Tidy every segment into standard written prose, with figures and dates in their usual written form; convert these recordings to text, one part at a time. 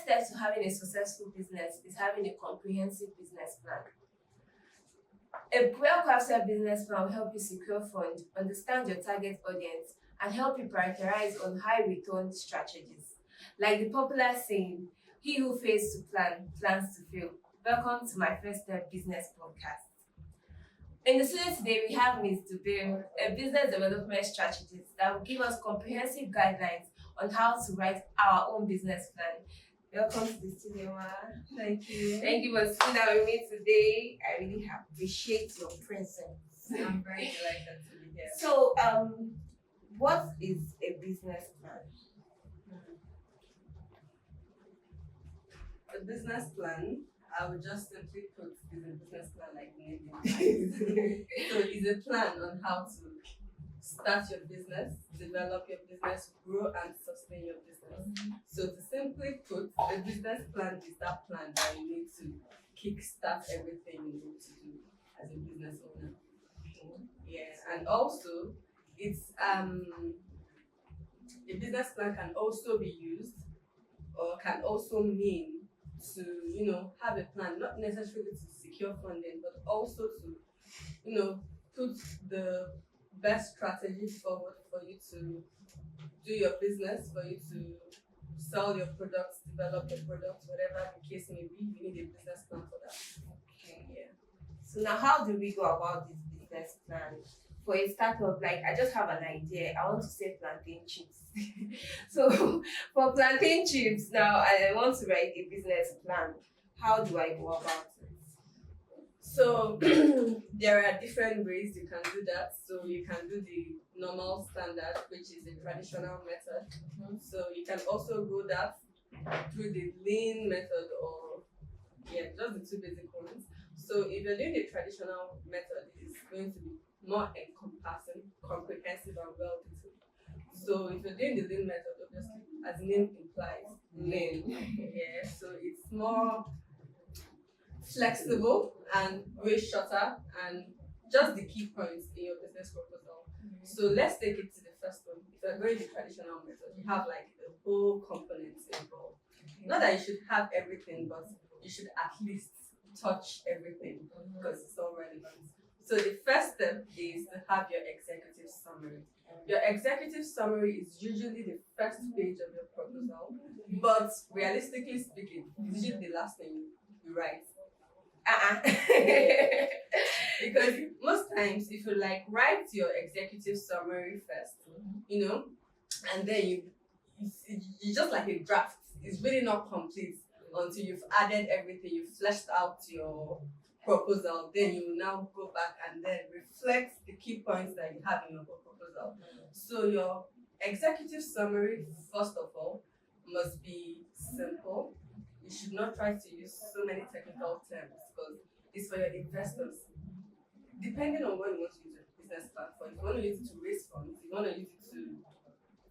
step to having a successful business is having a comprehensive business plan. A well-crafted business plan will help you secure funds, understand your target audience, and help you prioritize on high return strategies. Like the popular saying, he who fails to plan plans to fail. Welcome to my first step business podcast. In the studio today, we have Ms. Dubin, a business development strategist that will give us comprehensive guidelines on how to write our own business plan. Welcome to the studio, Ma. Thank you. Thank you for sitting down with me today. I really appreciate your presence. I'm very delighted to be here. So, what is a business plan? A business plan, I would just simply put, is a business plan like the name implies. So it's a plan on how to start your business, develop your business, grow and sustain your business. So to simply put, a business plan is that plan that you need to kickstart everything you need to do as a business owner. Yeah, and also it's a business plan can also be used or can also mean to have a plan, not necessarily to secure funding, but also to put the best strategy forward for you to do your business, for you to sell your products, develop your products, whatever the case may be. You need a business plan for that. Okay. Yeah. So now, how do we go about this business plan? For a startup, like I just have an idea. I want to say plantain chips. So for plantain chips, now I want to write a business plan. How do I go about it? So there are different ways you can do that. So you can do the normal standard, which is the traditional method. So you can also go that through the lean method or just the two basic ones. So if you're doing the traditional method, it's going to be more encompassing, comprehensive, and well detailed. So if you're doing the lean method, obviously, as the name implies, lean. Yeah. So it's more flexible and way shorter and just the key points in your business proposal. So let's take it to the first one. If you're going the traditional method, you have like the whole components involved. Not that you should have everything, but you should at least touch everything because it's all relevant. So the first step is to have your executive summary. Your executive summary is usually the first page of your proposal, but realistically speaking, it's usually the last thing you write. Because most times, if you write your executive summary first, and then you just like a draft. It's really not complete until you've added everything, you've fleshed out your proposal. Then you will now go back and then reflect the key points that you have in your proposal. So your executive summary, first of all, must be simple. You should not try to use so many technical terms because it's for your investors. Depending on what you want to use your business plan for, if you want to use it to raise funds, you want to use it to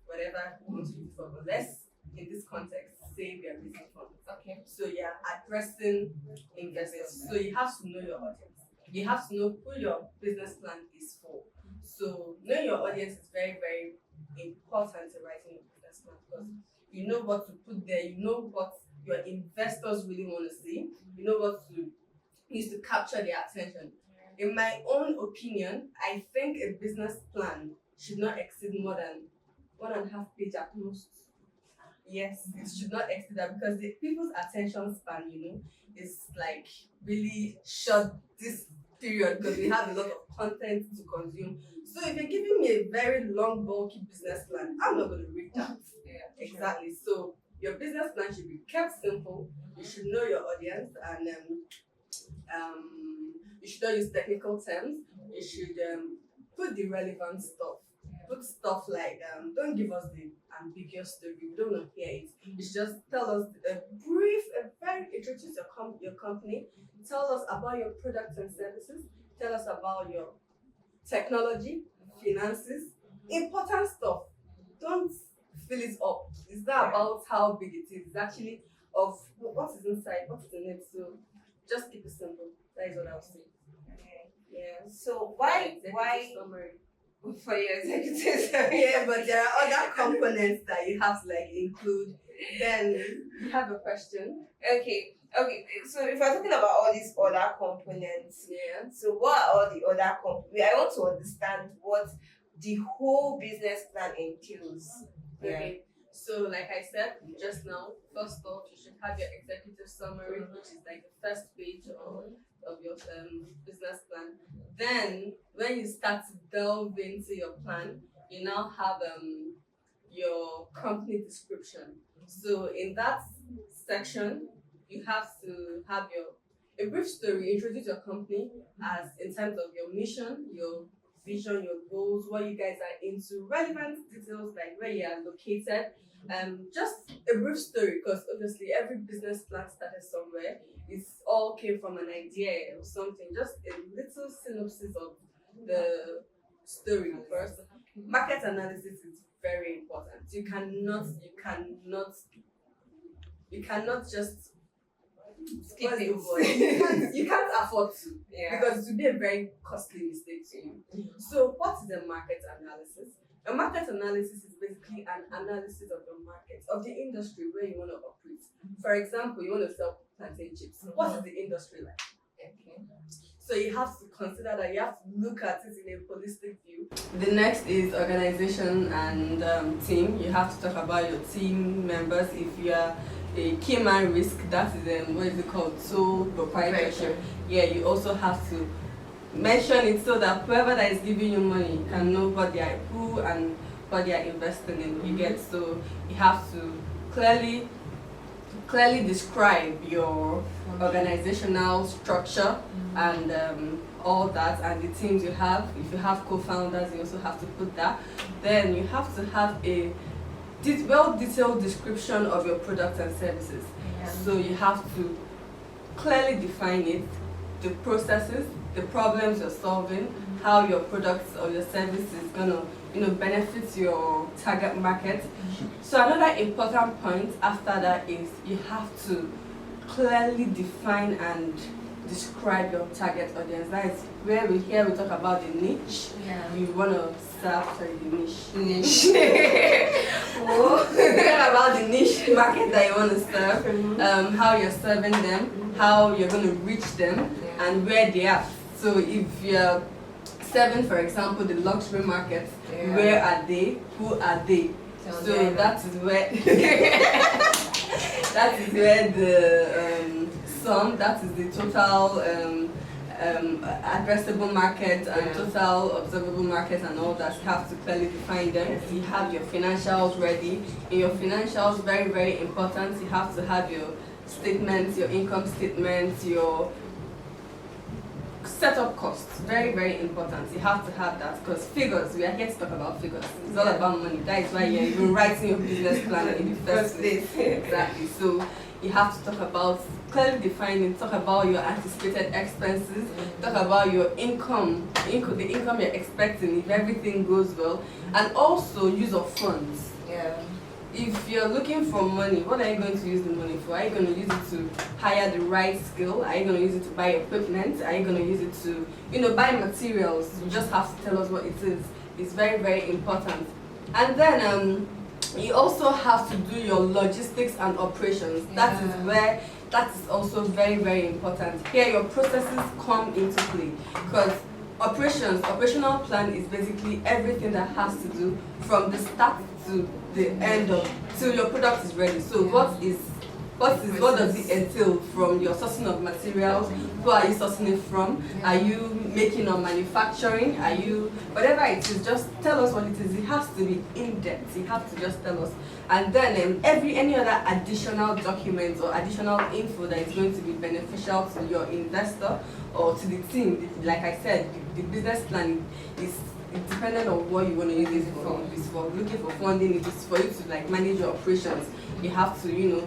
whatever you want to use it for. But let's, in this context, say we are raising funds. Okay. So you're addressing investors. So you have to know your audience. You have to know who your business plan is for. So knowing your audience is very, very important in writing your business plan because you know what to put there, you know what your investors really want to see, you know what to use to capture their attention. In my own opinion, I think a business plan should not exceed more than 1.5 pages at most. Yes, it should not exceed that because the people's attention span, is like really short this period because we have a lot of content to consume. So if you're giving me a very long, bulky business plan, I'm not going to read that. Yeah, exactly. So your business plan should be kept simple. You should know your audience and you should not use technical terms. You should put the relevant stuff. Put stuff like don't give us the ambiguous story. We don't want to hear it. You should just tell us introduce your company. Tell us about your products and services. Tell us about your technology, finances, important stuff. Don't fill it up. It's not about how big it is. It's actually of what is inside, what is in it. So just keep it simple. That is what I'll say. Okay. Yeah. So why summary. for your executives. Yeah, but there are other components that you have to like include. Then you have a question. Okay. So if we're talking about all these other components, Yeah. so what are all the other components? I want to understand what the whole business plan entails. Okay. So like I said just now, first off, you should have your executive summary, which is like the first page of your business plan. Then when you start to delve into your plan, you now have your company description. So in that section, you have to have your a brief story, introduce your company as in terms of your mission, your vision, your goals, what you guys are into, relevant details like where you are located. Just a brief story because obviously every business plan started somewhere. It all came from an idea or something. Just a little synopsis of the story first. Market analysis is very important. You cannot just Skip what's the it. word? You can't afford to Yeah. because it would be a very costly mistake to you. So what is a market analysis? A market analysis is basically an analysis of the market, of the industry where you want to operate. For example, you want to sell plantain chips. What is the industry like? Okay. So you have to consider that, you have to look at it in a holistic view. The next is organization and team. You have to talk about your team members. If you are a key man risk, that is what is it called? Sole proprietorship. Yeah, you also have to mention it so that whoever that is giving you money can know who and what they are investing in. You get, so you have to clearly describe your organizational structure and all that, and the teams you have. If you have co-founders, you also have to put that. Then you have to have a well-detailed description of your products and services. So you have to clearly define it, the processes, the problems you're solving, how your products or your service is gonna benefit your target market. So another important point after that is you have to clearly define and describe your target audience. That is where we talk about the niche. You wanna serve the niche. Talk about the niche market that you wanna serve, how you're serving them, how you're gonna reach them, and where they are. So if you're serving, for example, the luxury market, where are they? Who are they? So that is where that is the total addressable market and total observable market and all that. You have to clearly define them. You have your financials ready. In your financials, very, very important, you have to have your statements, your income statements, your setup costs. Very, very important. You have to have that because figures, we are here to talk about figures. It's all about money. That is why you're even writing your business plan in the first place. Exactly. So you have to talk about clearly defining, talk about your anticipated expenses, talk about your income, the income you're expecting if everything goes well, and also use of funds. If you're looking for money, what are you going to use the money for? Are you going to use it to hire the right skill? Are you going to use it to buy equipment? Are you going to use it to, buy materials? You just have to tell us what it is. It's very, very important. And then you also have to do your logistics and operations. That is also very, very important. Here, your processes come into play because operational plan is basically everything that has to do from the start to the end till your product is ready. So what does it entail from your sourcing of materials? Who are you sourcing it from? Are you making or manufacturing? Are you whatever it is? Just tell us what it is. It has to be in depth. You have to just tell us. And then any other additional documents or additional info that is going to be beneficial to your investor or to the team. Like I said, the business plan is dependent on what you want to use it for. If it's for looking for funding, if it's for you to manage your operations, you have to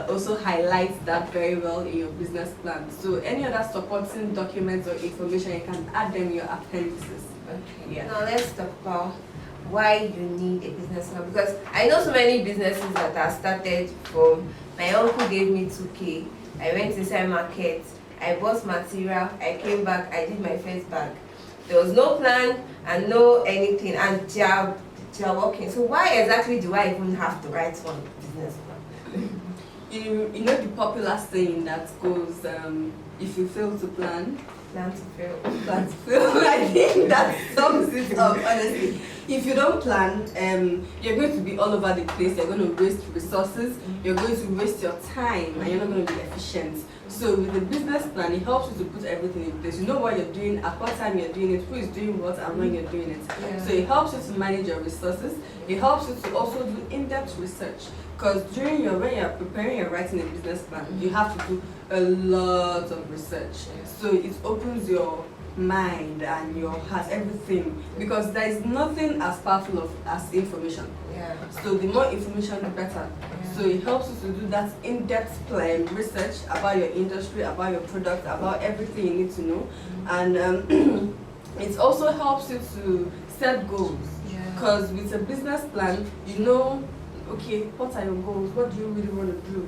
also highlight that very well in your business plan. So any other supporting documents or information, you can add them in your appendices. Okay. Now let's talk about why you need a business plan, because I know so many businesses that are started from my uncle gave me 2K, I went inside market, I bought material, I came back, I did my first bag. there was no plan and no anything, and they are working. So why exactly do I even have to write one business plan? You know the popular saying that goes, if you fail to plan, Plan to fail. plan to fail. I think that sums it up, honestly. If you don't plan, you're going to be all over the place, you're going to waste resources, you're going to waste your time, and you're not going to be efficient. So with the business plan, it helps you to put everything in place. You know what you're doing, at what time you're doing it, who is doing what, and when you're doing it. Yeah. So it helps you to manage your resources. It helps you to also do in-depth research. Because when you're preparing and writing a business plan, you have to do a lot of research. So it opens your mind and your heart, everything. Because there is nothing as powerful as information. Yeah. So the more information, the better. So it helps you to do that in-depth research about your industry, about your product, about everything you need to know. And it also helps you to set goals. Because with a business plan, you know, okay, what are your goals? What do you really want to do?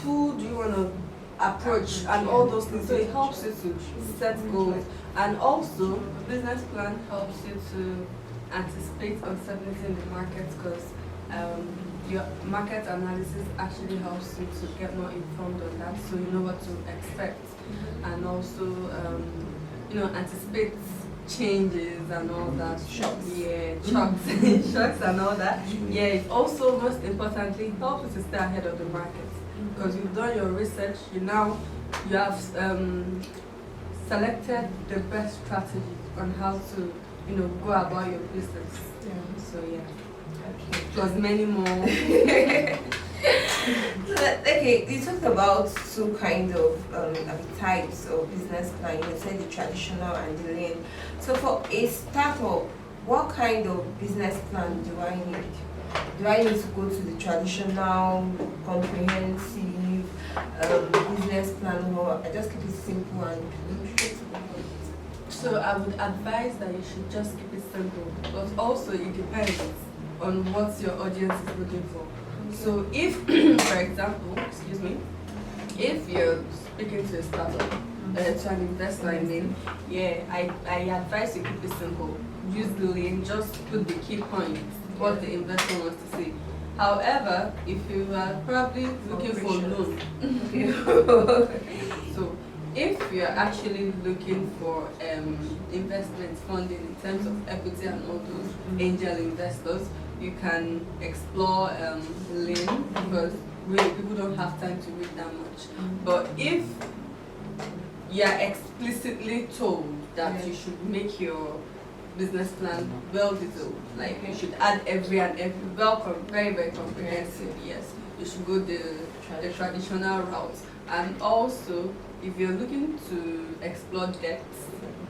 Who do you want to approach? And all those things. So it helps you to set goals. And also, business plan helps you to anticipate uncertainty in the market, because your market analysis actually helps you to get more informed on that, so you know what to expect. And also, anticipate changes and all that. Shocks. Yeah, shocks. Shocks and all that. Yeah, it also, most importantly, helps you to stay ahead of the market, because you've done your research. You have selected the best strategy on how to go about your business. So yeah, plus many more. Okay, you talked about two kind of types of business plan. You said the traditional and the lean. So for a startup, what kind of business plan do I need? Do I need to go to the traditional, comprehensive business plan, or I just keep it simple and straight to the point? So I would advise that you should just keep it simple, but also it depends on what your audience is looking for. So if, for example, excuse me, if you're speaking to a startup, to an investor, I mean, I advise you keep it simple. Use the lane, just put the key points, what the investor wants to see. However, if you are probably looking for loan, so if you're actually looking for investment funding in terms of equity and all those angel investors, you can explore lean, because really people don't have time to read that much. But if you're explicitly told that you should make your business plan well detailed, like you should add every very, very comprehensive, yes, you should go the traditional route. And also, if you're looking to explore debt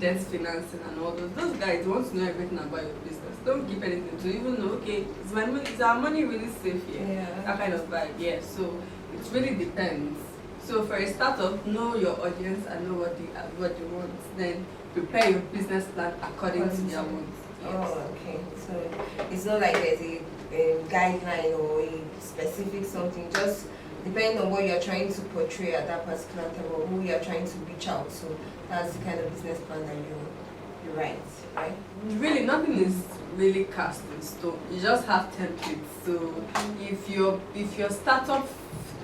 financing and all those guys want to know everything about your business. Don't keep anything to even know, okay, is our money really safe here? Yeah. That kind of vibe, yeah. So it really depends. So for a startup, know your audience and know what they want. Then prepare your business plan according to their wants. Yes. Oh, okay. So it's not like there's a guideline or a specific something, just depending on what you're trying to portray at that particular time or who you're trying to reach out to. That's the kind of business plan that you write, right? Really, nothing is really cast in stone. You just have templates. So if your startup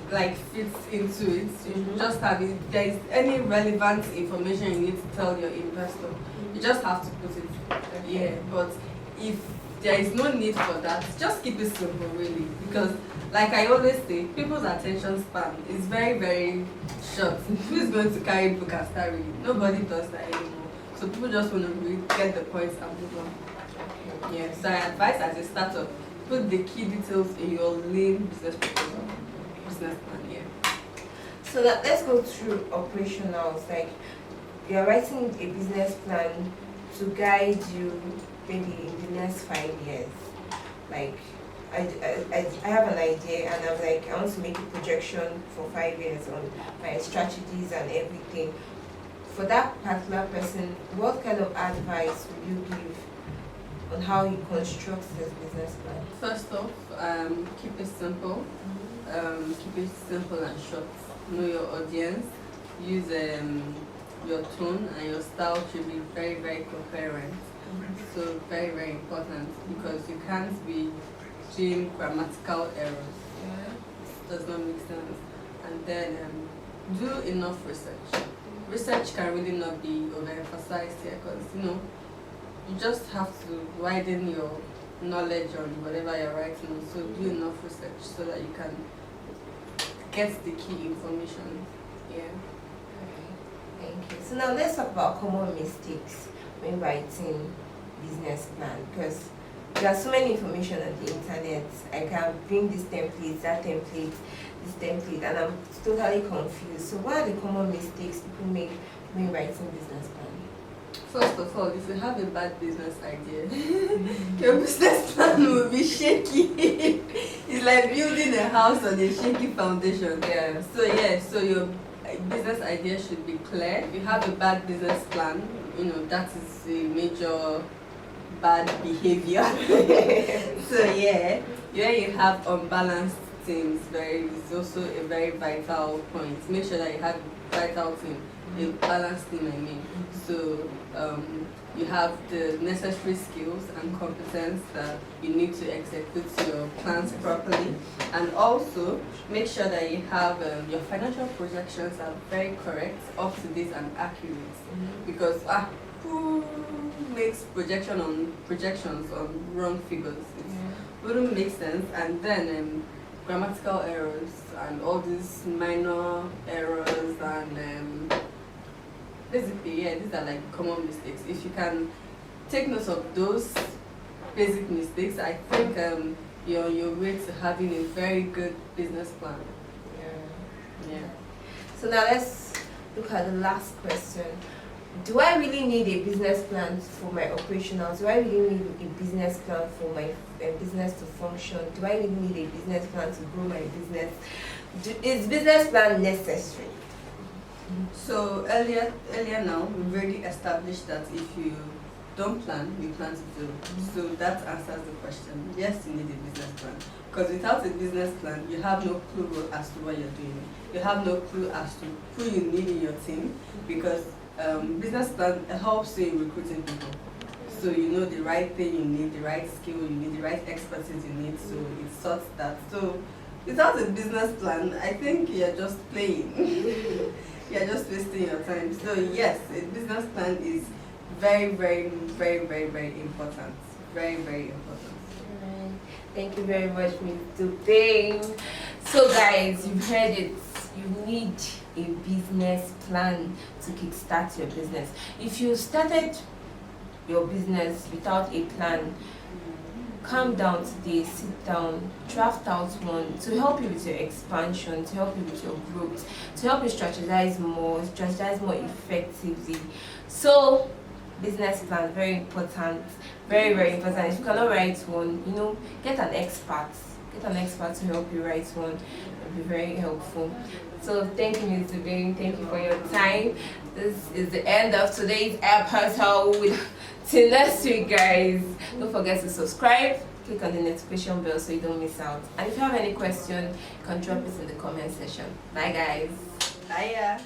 fits into it, you just have it. If there is any relevant information you need to tell your investor, you just have to put it. Yeah, but if there is no need for that, just keep it simple, really, because like I always say, people's attention span is very, very short. Who is going to carry book and start reading? Nobody does that anymore. So people just want to read, get the points, and move on. Yeah. So I advise as a startup, put the key details in your lean business proposal, business plan. Yeah. So let's go through operationals. Like you're writing a business plan to guide you maybe in the next 5 years. Like I have an idea and I'm like, I want to make a projection for 5 years on my strategies and everything. For that particular person, what kind of advice would you give on how he constructs his business plan? First off, keep it simple. Keep it simple and short. Know your audience. Use your tone and your style should be very, very coherent. So very, very important, because you can't be doing grammatical errors. Does not make sense. And then do enough research. Research can really not be overemphasized here, because you just have to widen your knowledge on whatever you're writing on. So do enough research so that you can get the key information. Yeah. Thank you. So now let's talk about common mistakes when writing business plan, because there are so many information on the internet. I can bring this template, that template, this template, and I'm totally confused. So what are the common mistakes people make when writing business plan? First of all, if you have a bad business idea, your business plan will be shaky. It's like building a house on a shaky foundation. Yeah. So your business idea should be clear. If you have a bad business plan, that is a major bad behavior. So where you have unbalanced teams, is also a very vital point. Make sure that you have a vital team, a balanced team, I mean. So you have the necessary skills and competence that you need to execute your plans properly, and also make sure that you have your financial projections are very correct, up to date, and accurate. Because who makes projections on wrong figures? It wouldn't make sense. And then grammatical errors and all these minor errors, and basically, these are like common mistakes. If you can take note of those basic mistakes, I think you're on your way to having a very good business plan. Yeah. So now let's look at the last question. Do I really need a business plan for my operationals? Do I really need a business plan for my business to function? Do I really need a business plan to grow my business? Is business plan necessary? So earlier now, we've already established that if you don't plan, you plan to do. So that answers the question. Yes, you need a business plan. Because without a business plan, you have no clue as to what you're doing. You have no clue as to who you need in your team, because business plan helps you in recruiting people. So you know the right thing you need, the right skill you need, the right expertise you need. So it sorts that. So without a business plan, I think you're just playing. You're just wasting your time. So yes, a business plan is very, very, very, very, very important. Very, very important. Alright. Thank you very much, Ms. Duping. So guys, you've heard it. You need a business plan to kickstart your business. If you started your business without a plan, calm down today, sit down, draft out one to help you with your expansion, to help you with your growth, to help you strategize more effectively. So business plan, very important, very, very important. If you cannot write one, get an expert to help you write one. It'll be very helpful. So thank you, Ms. Dubin. Thank you for your time. This is the end of today's episode. Till next week, guys. Don't forget to subscribe, click on the notification bell so you don't miss out. And if you have any question, you can drop it in the comment section. Bye, guys. Bye.